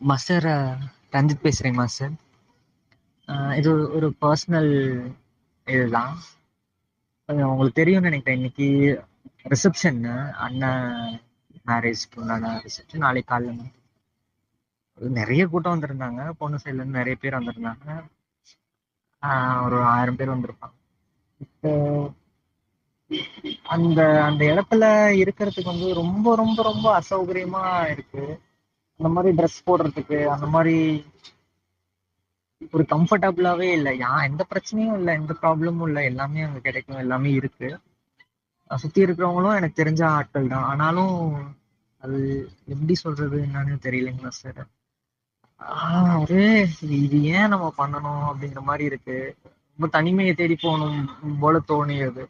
Master, Ranjith பேசுகிறேன் master. இது ஒரு பர்சனல் இதுதான். உங்களுக்கு தெரியும்னு நினைக்கிறேன். இன்னைக்கு ரிசப்ஷன், அண்ணன் மேரேஜ்க்கு உண்டான ரிசப்ஷன் நாளைக்கு காலைல. நிறைய கூட்டம் வந்திருந்தாங்க. பொண்ணு சைட்லேருந்து நிறைய பேர் வந்திருந்தாங்க. ஒரு 1000 பேர் வந்திருப்பாங்க. இப்போ அந்த அந்த இடத்துல இருக்கிறதுக்கு வந்து ரொம்ப ரொம்ப ரொம்ப அசௌகரியமா இருக்கு. அந்த மாதிரி ட்ரெஸ் போடுறதுக்கு அந்த மாதிரி ஒரு கம்ஃபர்டபுளாவே இல்லை. எந்த பிரச்சனையும் இல்லை, எந்த ப்ராப்ளமும் இல்லை. எல்லாமே அங்கே கிடைக்கும், எல்லாமே இருக்கு. சுத்தி இருக்கிறவங்களும் எனக்கு தெரிஞ்ச ஆட்கள் தான். ஆனாலும் அது எப்படி சொல்றது என்னன்னு தெரியலைங்களா சார். ஒரே இது ஏன் நம்ம பண்ணணும் அப்படிங்கிற மாதிரி இருக்கு. ரொம்ப தனிமையை தேடி போகணும் போல தோணியது.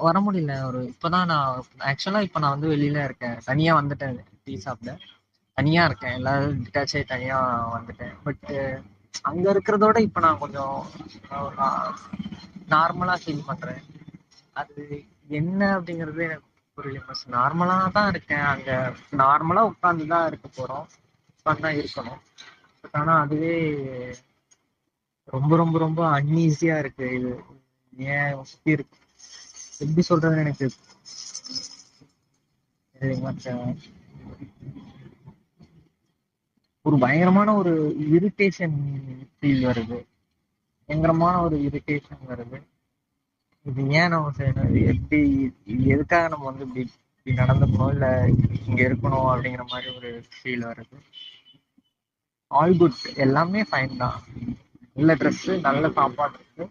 வர முடியல. இப்பதான் நான் ஆக்சுவலா இப்ப நான் வந்து வெளியில இருக்கேன். தனியா வந்துட்டேன். டீ சாப்பிட தனியா இருக்கேன். எல்லாரும் டிட்டாச் ஆகி தனியா வந்துட்டேன். பட் அங்க இருக்கிறதோட இப்ப நான் கொஞ்சம் நார்மலா ஃபீல் பண்றேன். அது என்ன அப்படிங்கிறது எனக்கு புரியல பஸ். நார்மலா தான் இருக்கேன். அங்க நார்மலா உட்கார்ந்துதான் இருக்க போறோம். உட்கார்ந்துதான் இருக்கணும். பட் ஆனா அதுவே ரொம்ப ரொம்ப ரொம்ப அன்ஈஸியா இருக்கு. இது ஏன் சுத்தி இருக்கு எப்படி சொல்றதுன்னு எனக்கு ஒரு பயங்கரமான ஒரு இரிட்டேஷன் ஃபீல் வருது. பயங்கரமான ஒரு இரிட்டேஷன் வருது. இது ஏன் நம்ம செய்யணும், இது எப்படி, இது எதுக்காக நம்ம வந்து இப்படி இப்படி நடந்துக்கணும், இல்ல இங்க இருக்கணும் அப்படிங்கிற மாதிரி ஒரு ஃபீல் வருது. ஆல் குட், எல்லாமே ஃபைன் தான். நல்ல ட்ரெஸ், நல்ல சாப்பாடு இருக்கு.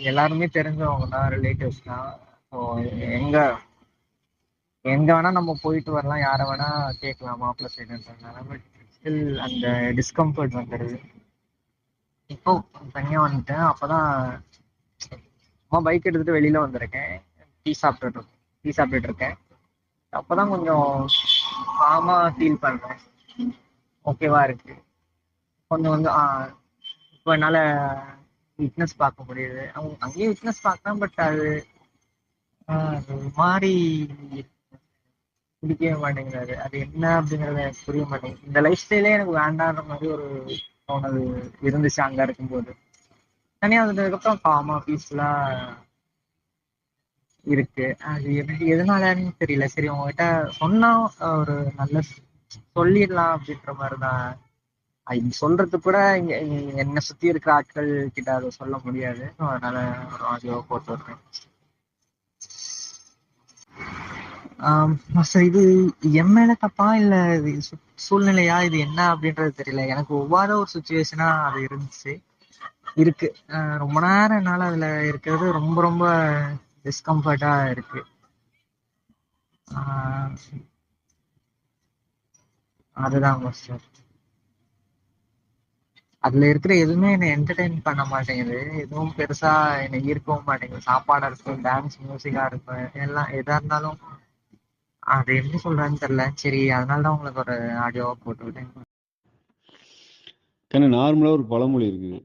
எல்லாருமே தெரிஞ்சவங்க தான், ரிலேட்டிவ்ஸ் தான். ஸோ எங்க எங்க வேணா நம்ம போயிட்டு வரலாம், யாரை வேணா கேட்கலாம் மாப்பிள்ளை சைடுன்றதுனால. பட் ஸ்டில் அந்த டிஸ்கம்ஃபர்ட் வந்துடுது. இப்போ தனியா வந்துட்டேன். அப்பதான் சும்மா பைக் எடுத்துட்டு வெளியில வந்திருக்கேன். டீ சாப்பிட்டுட்டு இருக்கேன். அப்பதான் கொஞ்சம் காமா ஃபீல் பண்றேன். ஓகேவா இருக்கு. கொஞ்சம் கொஞ்சம் இப்போ என்னால விட்னஸ் பார்க்க முடியுது. அங்கேயும் விட்னஸ் பார்க்கலாம். பட் அது அது ஒரு மாதிரி பிடிக்கவே மாட்டேங்கிறாரு. அது என்ன அப்படிங்கறது எனக்கு புரிய மாட்டேங்குது. இந்த லைஃப் ஸ்டைலே எனக்கு வேண்டான்ற மாதிரி ஒரு தோணல் இருந்துச்சு அங்க இருக்கும்போது. தனியா வந்ததுக்கு அப்புறம் காமா பீஸ்ஃபுல்லா இருக்கு. அது எப்படி எதனாலன்னு தெரியல. சரி உங்ககிட்ட சொன்னா ஒரு நல்ல சொல்லிடலாம் அப்படின்ற மாதிரிதான். இது சொல்றது கூட என்னை சுத்தி இருக்கிற ஆட்கள் கிட்ட அதை சொல்ல முடியாது. அதனால ஒரு ஆடியோ போட்டு விடுறேன். சார், இது என் மேல தப்பா இல்ல இது சூழ்நிலையா, இது என்ன அப்படின்றது தெரியல. எனக்கு ஒவ்வாத ஒரு சுச்சுவேஷனா அது இருந்துச்சு, இருக்கு. ரொம்ப நேரம் என்னால அதுல இருக்கிறது ரொம்ப ரொம்ப டிஸ்கம்ஃபர்டா இருக்கு. ஆஹ் அதுதான் சார். அதுல இருக்கிற எதுவுமே என்னை என்டர்டைன் பண்ண மாட்டேங்குது. எதுவும் பெருசா என்னை ஈர்க்கவும் மாட்டேங்குது. சாப்பாடா இருக்கும், டான்ஸ் மியூசிக்கா இருக்கும், எல்லாம் எதா இருந்தாலும் அது எப்படி சொல்றேன்னு தெரியல. சரி, அதனாலதான் உங்களுக்கு ஒரு ஆடியோவா போட்டு விட்டேன். ஏன்னா நார்மலாக ஒரு பழமொழி இருக்குது,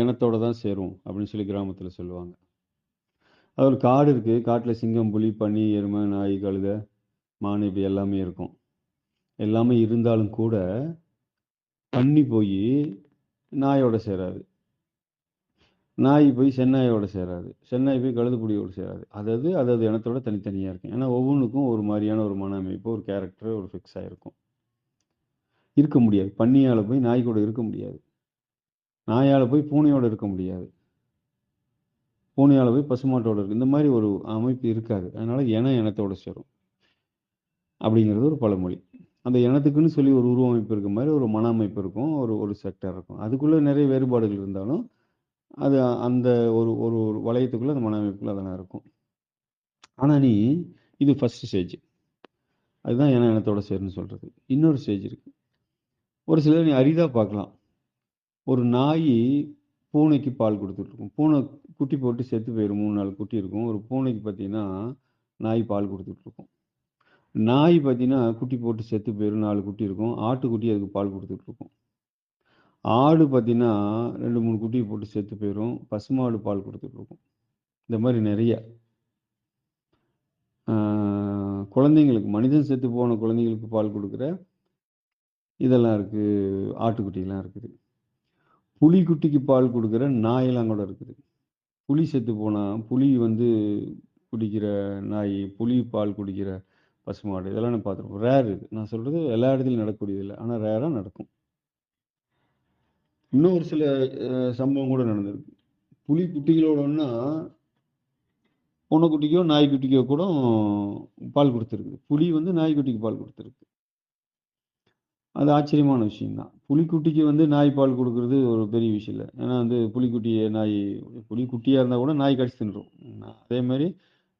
இனத்தோட தான் சேரும் அப்படின்னு சொல்லி கிராமத்தில் சொல்லுவாங்க. அது ஒரு காடு இருக்குது, காட்டில் சிங்கம், புலி, பன்னி, எருமை, நாய், கழுதை, மான் இப்படி எல்லாமே இருக்கும். எல்லாமே இருந்தாலும் கூட பன்னி போய் நாயோட சேராது, நாய் போய் சென்னாயோட சேராது, சென்னாய் போய் கழுதுப்புலியோடு சேராது. அதாவது இனத்தோட தனித்தனியாக இருக்கும். ஏன்னா ஒவ்வொன்றுக்கும் ஒரு மாதிரியான ஒரு மன அமைப்பு, ஒரு கேரக்டர், ஒரு ஃபிக்ஸ் ஆகிருக்கும். இருக்க முடியாது. பன்னியால் போய் நாய் கூட இருக்க முடியாது, நாயால் போய் பூனையோடு இருக்க முடியாது, பூனையால் போய் பசுமாட்டோடு இருக்கு. இந்த மாதிரி ஒரு அமைப்பு இருக்காது. அதனால இனத்தோட சேரும் அப்படிங்கிறது ஒரு பழமொழி. அந்த இனத்துக்குன்னு சொல்லி ஒரு உருவமைப்பு இருக்க மாதிரி ஒரு மன அமைப்பு இருக்கும், ஒரு ஒரு செக்டர் இருக்கும். அதுக்குள்ளே நிறைய வேறுபாடுகள் இருந்தாலும் அது அந்த ஒரு ஒரு ஒரு வளையத்துக்குள்ளே அந்த மன அமைப்புக்குள்ள அதெல்லாம் இருக்கும். ஆனால் இது ஃபர்ஸ்ட் ஸ்டேஜ். அதுதான் இனத்தோட சேருன்னு சொல்கிறது. இன்னொரு ஸ்டேஜ் இருக்குது. ஒரு சிலர் நீ அரிதாக பார்க்கலாம், ஒரு நாய் பூனைக்கு பால் கொடுத்துட்ருக்கும். பூனை குட்டி போட்டு செத்து போயிடும், 3-4 குட்டி இருக்கும். ஒரு பூனைக்கு பார்த்தீங்கன்னா நாய் பால் கொடுத்துட்ருக்கும். நாய் பார்த்தீங்கன்னா குட்டி போட்டு செத்து போயிடும், 4 குட்டி இருக்கும். ஆட்டுக்குட்டி அதுக்கு பால் கொடுத்துட்ருக்கும். ஆடு பார்த்தீங்கன்னா 2-3 குட்டியை போட்டு செத்து போயிடும், பசுமாடு பால் கொடுத்துட்ருக்கும். இந்த மாதிரி நிறைய குழந்தைங்களுக்கு, மனிதன் செத்து போன குழந்தைங்களுக்கு பால் கொடுக்குற இதெல்லாம் இருக்குது. ஆட்டுக்குட்டிலாம் இருக்குது. புலிக்குட்டிக்கு பால் கொடுக்குற நாயெல்லாம் கூட இருக்குது. புலி செத்து போனால் புலி வந்து குடிக்கிற நாய், புலி பால் குடிக்கிற பசுமாடு, இதெல்லாம் நான் பார்த்துருப்போம். ரேர் இது. நான் சொல்கிறது எல்லா இடத்துலையும் நடக்கக்கூடியதில்லை, ஆனால் ரேராக நடக்கும். இன்னும் ஒரு சில சம்பவம் கூட நடந்திருக்கு. புலி குட்டிகளோடன்னா பூனைக்குட்டிக்கோ நாய்க்குட்டிக்கோ கூட பால் கொடுத்துருக்கு. புலி வந்து நாய்க்குட்டிக்கு பால் கொடுத்துருக்கு. அது ஆச்சரியமான விஷயம்தான். புலிக்குட்டிக்கு வந்து நாய் பால் கொடுக்கறது ஒரு பெரிய விஷயம் இல்லை. ஏன்னா வந்து புலிக்குட்டியை புலிக்குட்டியாக இருந்தால் கூட நாய் கடிச்சு தின்றும். அதே மாதிரி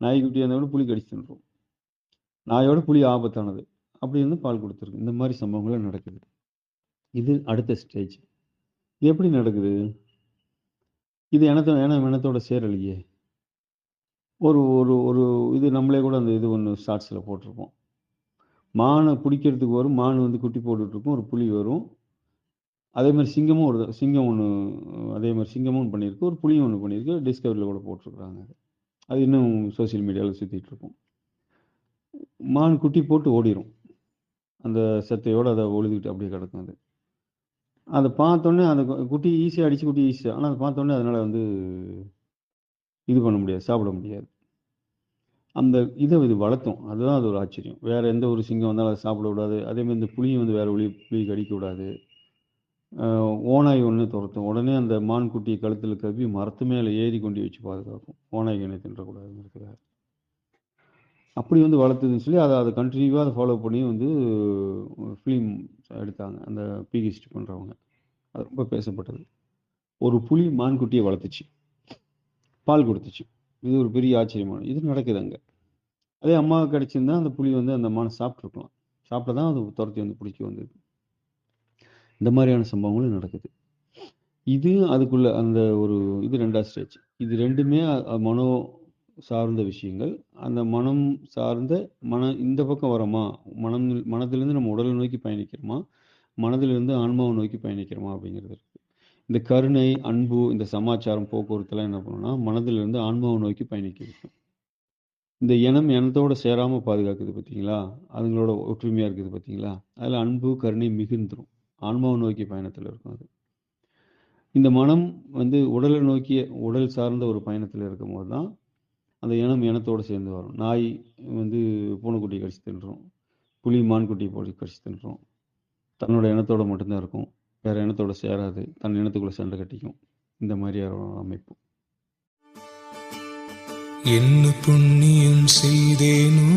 நாய்க்குட்டியாக இருந்தால் கூட புலி கடிச்சு தின்றும். நாயோட புலி ஆபத்தானது. அப்படி வந்து பால் கொடுத்துருக்கு. இந்த மாதிரி சம்பவங்களும் நடக்குது. இது அடுத்த ஸ்டேஜ். இது எப்படி நடக்குது? இது இனத்தோட சேரலையே. ஒரு ஒரு ஒரு இது நம்மளே கூட அந்த இது ஒன்று ஷார்ட்ஸில் போட்டிருப்போம். மானை பிடிக்கிறதுக்கு வரும், மான் வந்து குட்டி போட்டுட்ருக்கும், ஒரு புலி வரும். அதே மாதிரி சிங்கம் ஒன்று அதே மாதிரி சிங்கமும் பண்ணியிருக்கு, ஒரு புலியும் ஒன்று பண்ணியிருக்கு. டிஸ்கவரியில் கூட போட்டிருக்குறாங்க. அது இன்னும் சோசியல் மீடியாவில் சுற்றிட்டு இருக்கும். மான் குட்டி போட்டு ஓடிடும். அந்த செத்தையோடு அதை ஒழுதுகிட்டு அப்படியே கிடக்கும். அதை பார்த்தோன்னே அந்த குட்டி ஈஸியாக அடித்து குட்டி ஈஸியாக, ஆனால் அதை பார்த்தோன்னே அதனால் வந்து இது பண்ண முடியாது, சாப்பிட முடியாது. அந்த இது வளர்த்தோம். அதுதான் அது ஒரு ஆச்சரியம். வேறு எந்த ஒரு சிங்கம் வந்தாலும் அதை சாப்பிட விடாது. அதேமாதிரி இந்த புளியும் வந்து வேறு புளி கடிக்க விடாது. ஓநாய் ஒன்று துரத்தும். உடனே அந்த மான் குட்டியை கழுத்தில் கவ்வி மரத்து மேலே ஏறி கொண்டு வச்சு பாதுகாக்கும். ஓநாய் என்ன தின்றக்கூடாதுன்னு இருக்கிறார். அப்படி வந்து வளர்த்துதுன்னு சொல்லி அதை கண்டினியூவாக அதை ஃபாலோ பண்ணி வந்து ஃபிலிம் எடுத்தாங்க அந்த பிஹெச்டி பண்ணுறவங்க. அது ரொம்ப பேசப்பட்டது. ஒரு புலி மான் குட்டியை வளர்த்துச்சு, பால் கொடுத்துச்சு. இது ஒரு பெரிய ஆச்சரியமான இது நடக்குது அங்கே. அதே அம்மாவுக்கு கிடச்சிருந்தா அந்த புலி வந்து அந்த மானை சாப்பிட்ருக்கலாம். சாப்பிட்டு தான் அது துரத்தி வந்து பிடிக்க வந்தது. இந்த மாதிரியான சம்பவங்களும் நடக்குது. இது அதுக்குள்ள அந்த ஒரு இது 2வது ஸ்டேஜ். இது 2மே மனோ சார்ந்த விஷயங்கள். அந்த மனம் சார்ந்த இந்த பக்கம் வரோமா, மனதிலிருந்து நம்ம உடலை நோக்கி பயணிக்கிறோமா, மனதிலிருந்து ஆன்மாவை நோக்கி பயணிக்கிறோமா அப்படிங்கிறது இருக்கு. இந்த கருணை, அன்பு, இந்த சமாச்சாரம், போக்குவரத்துலாம் என்ன பண்ணணும்னா மனதிலிருந்து ஆன்மாவை நோக்கி பயணிக்கிறது. இந்த இனத்தோட சேராமல் பாதுகாக்குது பார்த்தீங்களா, அதுங்களோட ஒற்றுமையாக இருக்குது பார்த்தீங்களா, அதில் அன்பு கருணை மிகுந்துடும். ஆன்மாவை நோக்கிய பயணத்தில் இருக்கும். அது இந்த மனம் வந்து உடல் சார்ந்த ஒரு பயணத்தில் இருக்கும்போது தான் அந்த இனத்தோடு சேர்ந்து வரும். நாய் வந்து பூனைக்குட்டி கடிச்சு தின்றும், புலி மான்குட்டி போட்டு கடிச்சு தின்றும். தன்னோட இனத்தோட மட்டும்தான் இருக்கும், வேறு இனத்தோட சேராது, தன் இனத்துக்குள்ளே சண்டை கட்டிக்கும். இந்த மாதிரியான அமைப்பு. என்ன புண்ணியம் செய்தேனோ